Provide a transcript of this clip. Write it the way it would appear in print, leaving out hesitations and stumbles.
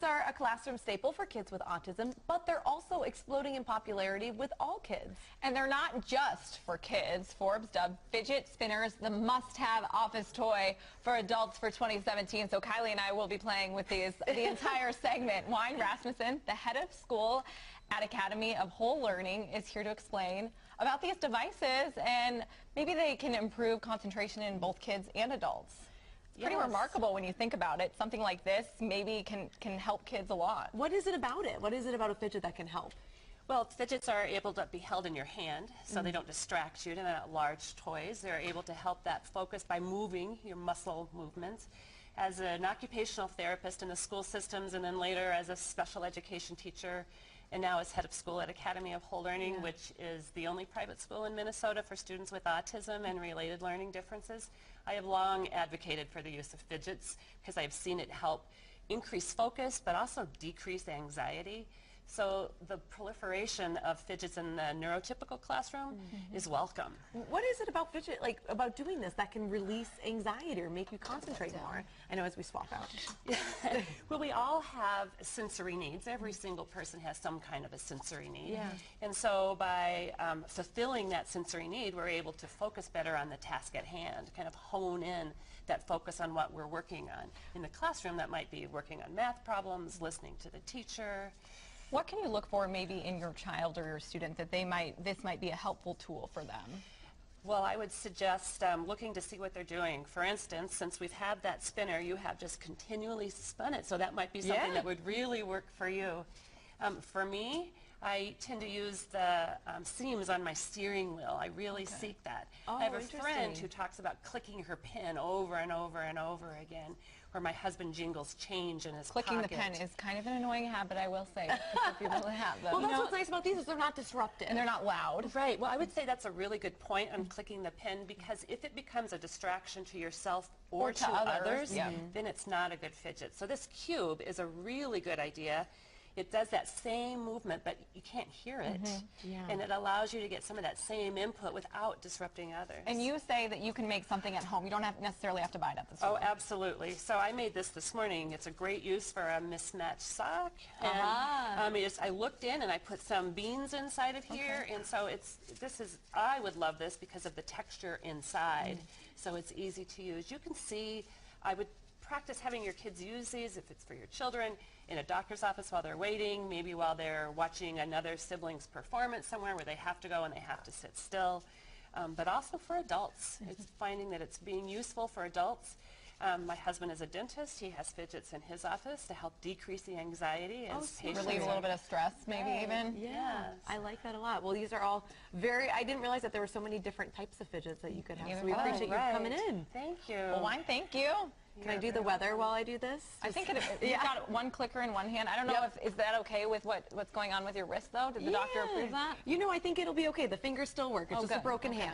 Are a classroom staple for kids with autism, but they're also exploding in popularity with all kids. And they're not just for kids. Forbes dubbed fidget spinners the must-have office toy for adults for 2017. So Kylie and I will be playing with these the entire segment. Wyayn Rasmussen, the head of school at Academy of Whole Learning, is here to explain about these devices, and maybe they can improve concentration in both kids and adults. It's pretty remarkable when you think about it. Something like this maybe can help kids a lot. What is it about it? What is it about a fidget that can help? Well, fidgets are able to be held in your hand, so they don't distract you. They're not large toys. They're able to help that focus by moving your muscle movements. As an occupational therapist in the school systems, and then later as a special education teacher, and now as head of school at Academy of Whole Learning, which is the only private school in Minnesota for students with autism and related learning differences, I have long advocated for the use of fidgets because I've seen it help increase focus but also decrease anxiety. So the proliferation of fidgets in the neurotypical classroom is welcome. What is it about fidget, about doing this, that can release anxiety or make you concentrate more? I know, as we swap out. Well, we all have sensory needs. Every single person has some kind of a sensory need. Yeah. And so by fulfilling that sensory need, we're able to focus better on the task at hand, kind of hone in that focus on what we're working on. In the classroom, that might be working on math problems, listening to the teacher. What can you look for maybe in your child or your student that this might be a helpful tool for them? Well, I would suggest looking to see what they're doing. For instance, since we've had that spinner, you have just continually spun it, so that might be something that would really work for you. For me, I tend to use the seams on my steering wheel. I really seek that. Oh, I have a friend who talks about clicking her pen over and over and over again, where my husband jingles change in his Clicking pocket. the pen is kind of an annoying habit, I will say, for people to have them. Well, that's what's nice about these, is they're not disruptive. And they're not loud. Right. Well, I would say that's a really good point on clicking the pen, because if it becomes a distraction to yourself or to others, then it's not a good fidget. So this cube is a really good idea. It does that same movement, but you can't hear it. And it allows you to get some of that same input without disrupting others. And you say that you can make something at home. You don't necessarily have to buy it at the store. Oh, absolutely. So I made this morning. It's a great use for a mismatched sock. And I looked in and I put some beans inside of here. And so I would love this because of the texture inside. So it's easy to use. You can see, I would practice having your kids use these, if it's for your children, in a doctor's office while they're waiting, maybe while they're watching another sibling's performance somewhere where they have to go and they have to sit still. But also for adults. It's finding that it's being useful for adults. My husband is a dentist. He has fidgets in his office to help decrease the anxiety as patients. Relieve a little bit of stress, maybe even. Yeah, I like that a lot. Well, these are all I didn't realize that there were so many different types of fidgets that you could have. So we appreciate you coming in. Thank you. Well, Wyayn, thank you. Can I do the weather while I do this? I think you've got one clicker in one hand. I don't know is that okay with what's going on with your wrist, though? Did the doctor approve that? You know, I think it'll be okay. The fingers still work. It's just a broken hand.